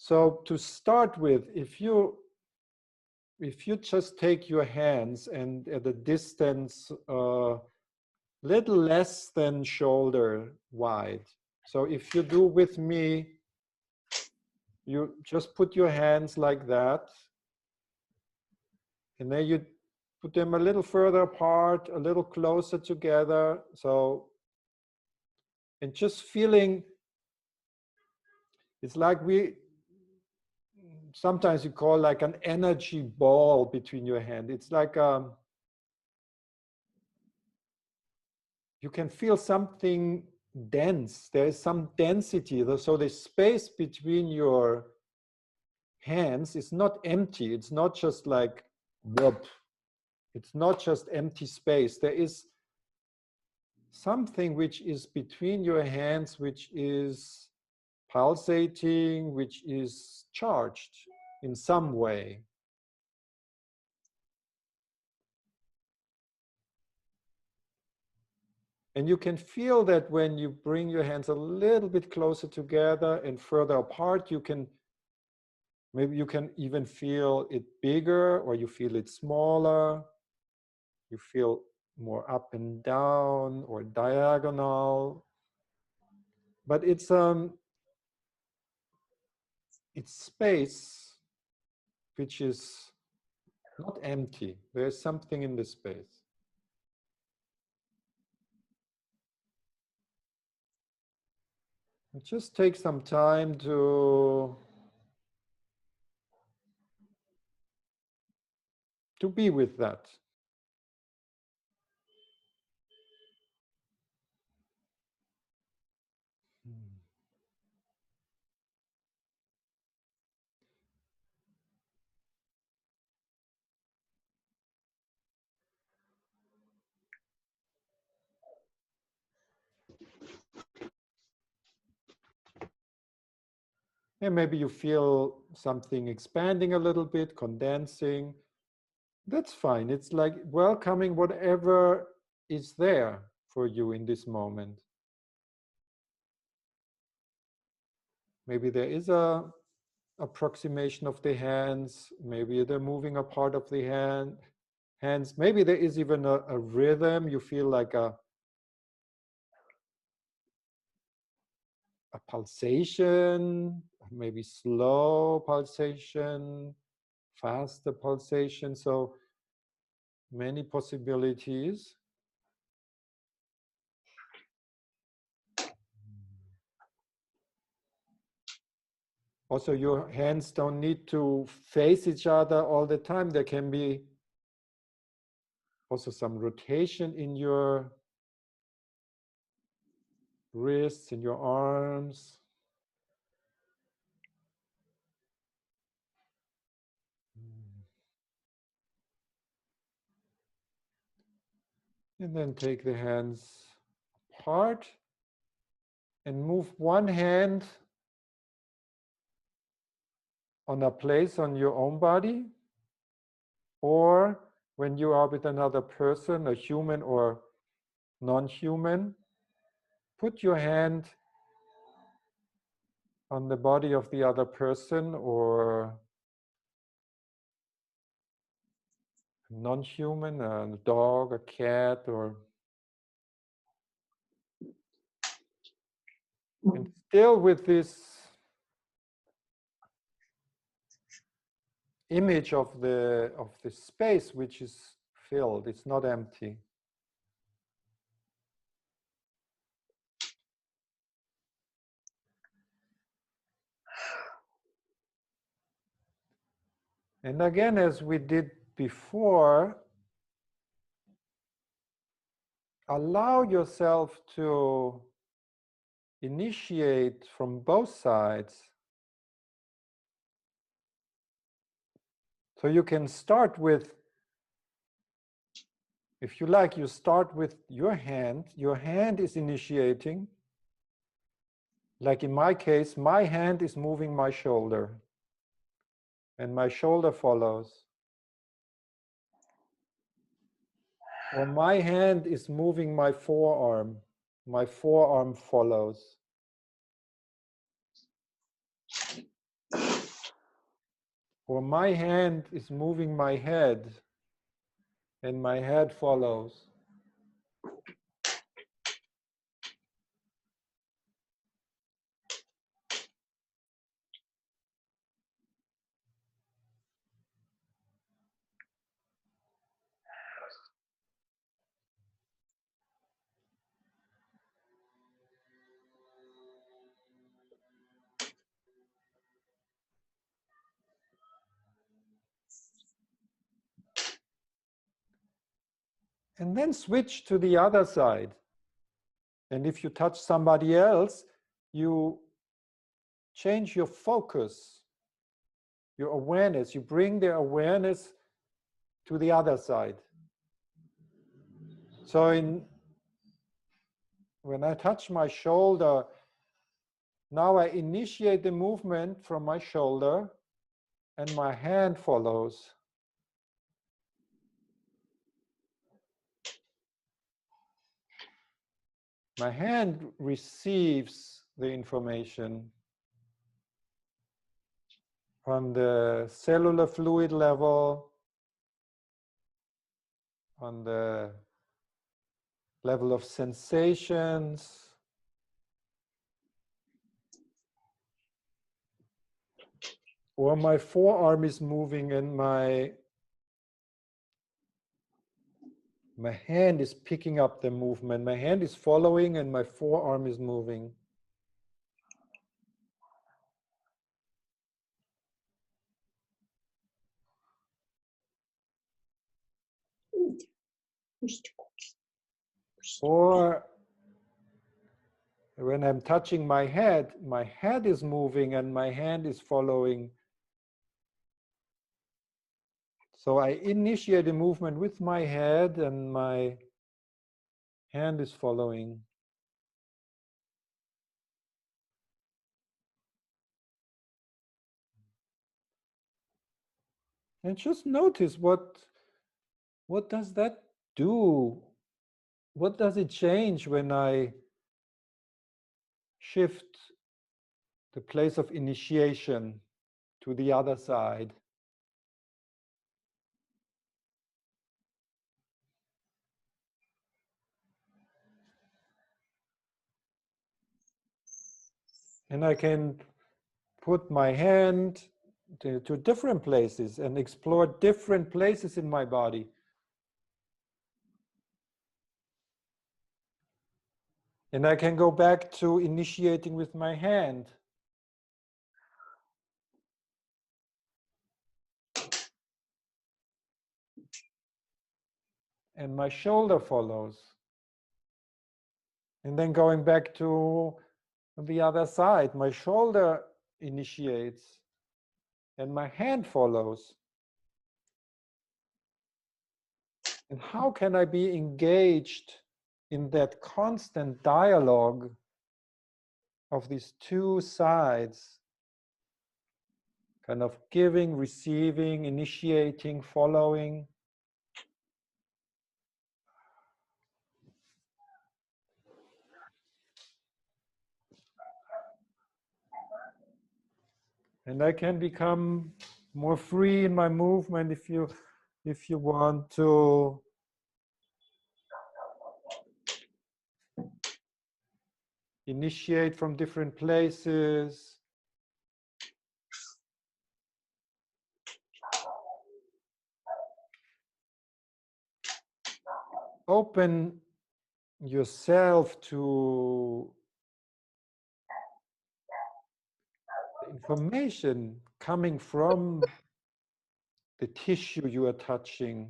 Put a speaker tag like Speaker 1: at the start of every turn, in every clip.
Speaker 1: So to start with, if you just take your hands and at a distance little less than shoulder wide. So if you do with me, you just put your hands like that, and then you put them a little further apart, a little closer together. So, and just feeling, it's like sometimes you call like an energy ball between your hand. It's like you can feel something dense. There is some density. So the space between your hands is not empty. It's not just like, whoop. It's not just empty space. There is something which is between your hands, which is pulsating, which is charged in some way. And you can feel that when you bring your hands a little bit closer together and further apart, maybe you can even feel it bigger, or you feel it smaller. You feel more up and down or diagonal. But it's space which is not empty. There's something in the space. Just take some time to be with that. And maybe you feel something expanding a little bit, condensing. That's fine. It's like welcoming whatever is there for you in this moment. Maybe there is a approximation of the hands. Maybe they're moving a part of the hands. Maybe there is even a rhythm. You feel like a pulsation, maybe slow pulsation, faster pulsation. So many possibilities. Also, your hands don't need to face each other all the time. There can be also some rotation in your wrists, in your arms. And then take the hands apart and move one hand on a place on your own body, or when you are with another person, a human or non-human, put your hand on the body of the other person or non-human, a dog, a cat, or and still with this image of the space which is filled. It's not empty. And again, as we did before, allow yourself to initiate from both sides. So you can start with, if you like, you start with your hand. Your hand is initiating. Like in my case, my hand is moving my shoulder, and my shoulder follows. Or my hand is moving my forearm follows. Or my hand is moving my head, and my head follows. And then switch to the other side. And if you touch somebody else, you change your focus, your awareness. You bring the awareness to the other side. So when I touch my shoulder, now I initiate the movement from my shoulder, and my hand follows. My hand receives the information on the cellular fluid level, on the level of sensations, or my forearm is moving and my hand is picking up the movement. My hand is following and my forearm is moving. Or when I'm touching my head is moving and my hand is following. So I initiate a movement with my head and my hand is following. And just notice what does that do? What does it change when I shift the place of initiation to the other side? And I can put my hand to different places and explore different places in my body. And I can go back to initiating with my hand. And my shoulder follows. And then going back to the other side, my shoulder initiates and my hand follows. And how can I be engaged in that constant dialogue of these two sides, kind of giving, receiving, initiating, following? And I can become more free in my movement if you want to initiate from different places. Open yourself to information coming from the tissue you are touching.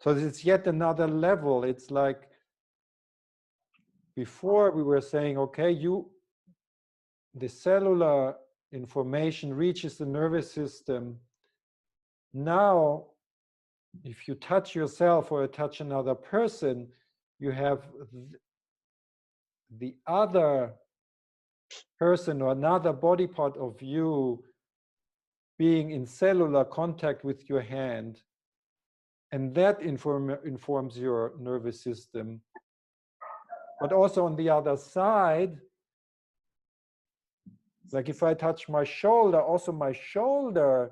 Speaker 1: So it's yet another level. It's like before we were saying, okay, the cellular information reaches the nervous system. Now, if you touch yourself or touch another person, you have the other person or another body part of you being in cellular contact with your hand. And that informs your nervous system. But also on the other side, Like if I touch my shoulder, also my shoulder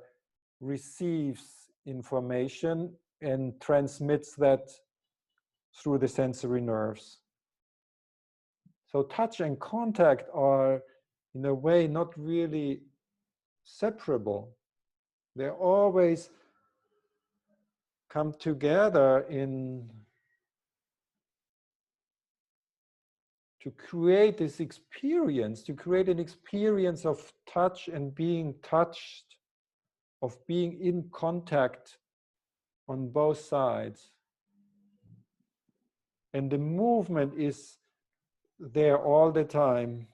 Speaker 1: receives information and transmits that through the sensory nerves. So touch and contact are, in a way, not really separable. They always come together to create this experience, to create an experience of touch and being touched, of being in contact on both sides. And the movement is there all the time.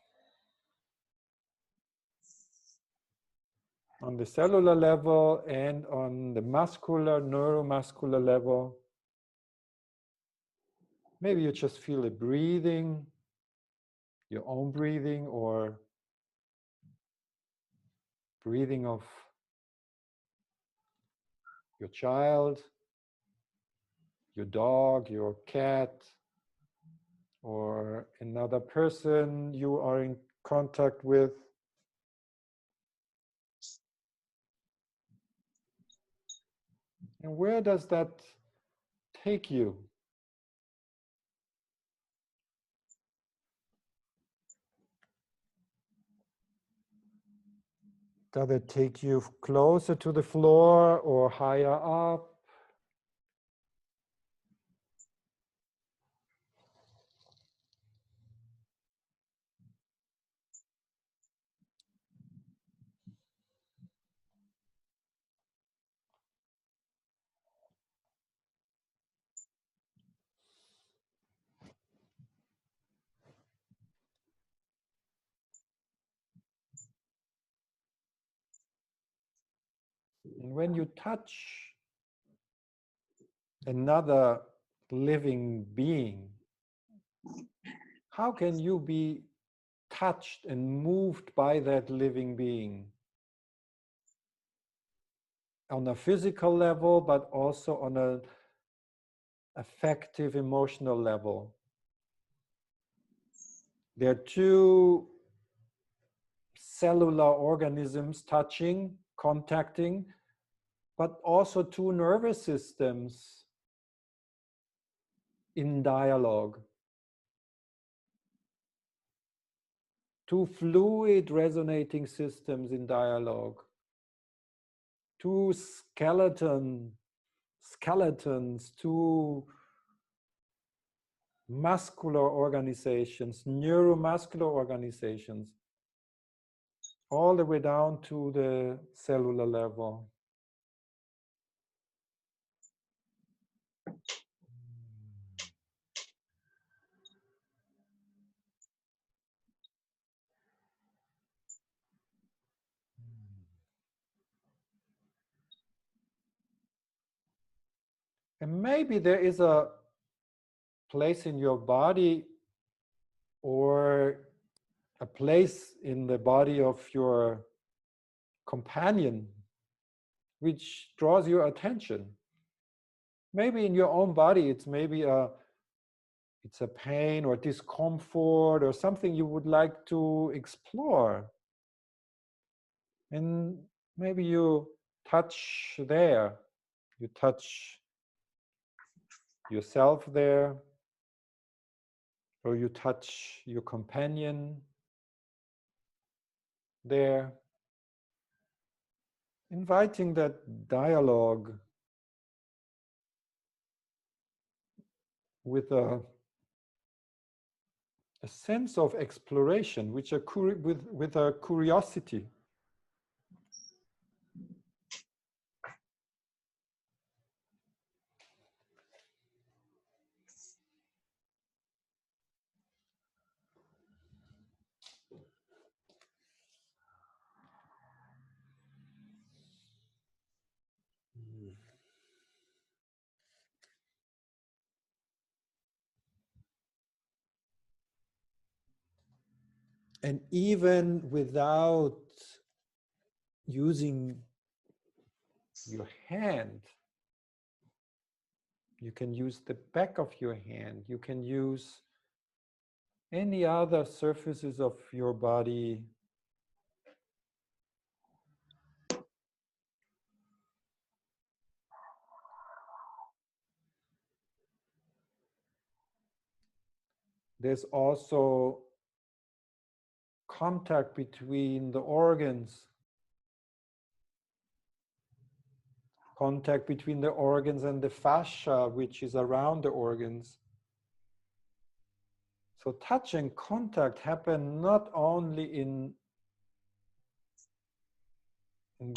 Speaker 1: On the cellular level and on the muscular, neuromuscular level. Maybe you just feel it breathing, your own breathing, or breathing of your child, your dog, your cat, or another person you are in contact with. And where does that take you? Does it take you closer to the floor or higher up? And when you touch another living being, how can you be touched and moved by that living being? On a physical level, but also on an affective, emotional level. There are two cellular organisms touching, contacting, but also two nervous systems in dialogue. Two fluid resonating systems in dialogue. Two skeletons, two muscular organizations, neuromuscular organizations, all the way down to the cellular level. And maybe there is a place in your body or a place in the body of your companion which draws your attention. Maybe in your own body, it's a pain or discomfort or something you would like to explore. And maybe you touch there, you touch yourself there, or you touch your companion there, inviting that dialogue with a sense of exploration, with a curiosity. And even without using your hand, you can use the back of your hand, you can use any other surfaces of your body there's also contact between the organs, contact between the organs and the fascia, which is around the organs. So touch and contact happen not only in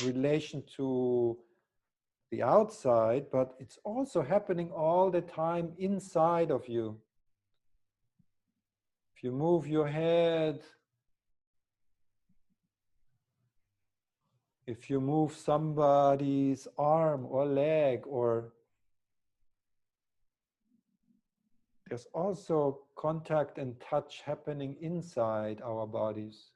Speaker 1: relation to the outside, but it's also happening all the time inside of you. If you move your head, if you move somebody's arm or leg, or there's also contact and touch happening inside our bodies.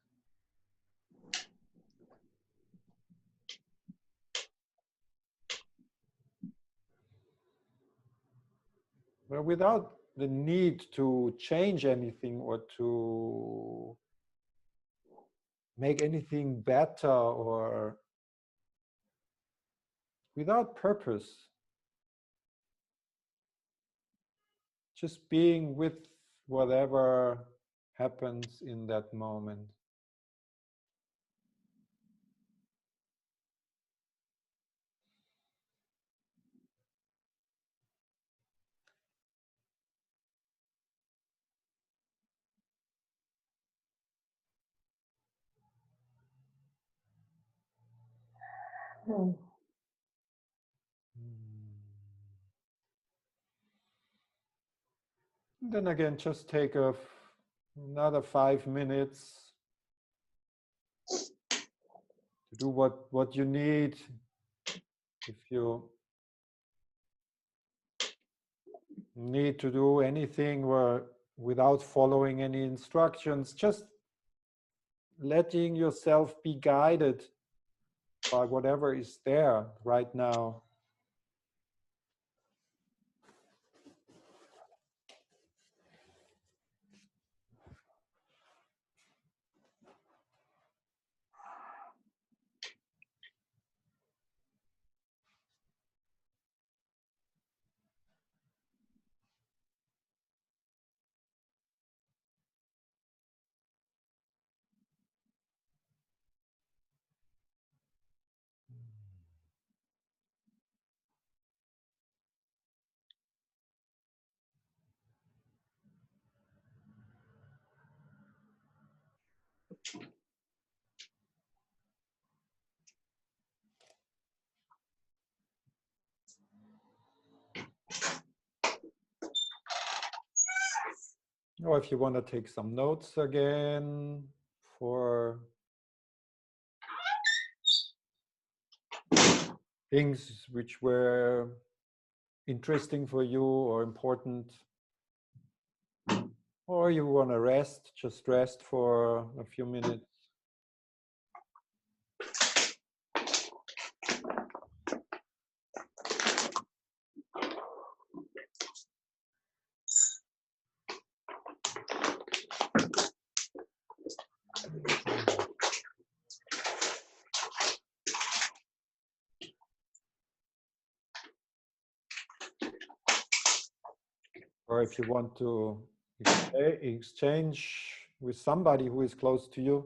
Speaker 1: Well, without the need to change anything or to make anything better, or without purpose, just being with whatever happens in that moment. Then again, just take another 5 minutes to do what you need. If you need to do anything without following any instructions, just letting yourself be guided by whatever is there right now. Or if you want to take some notes again for things which were interesting for you or important, or you want to rest, just rest for a few minutes. Or if you want to exchange with somebody who is close to you,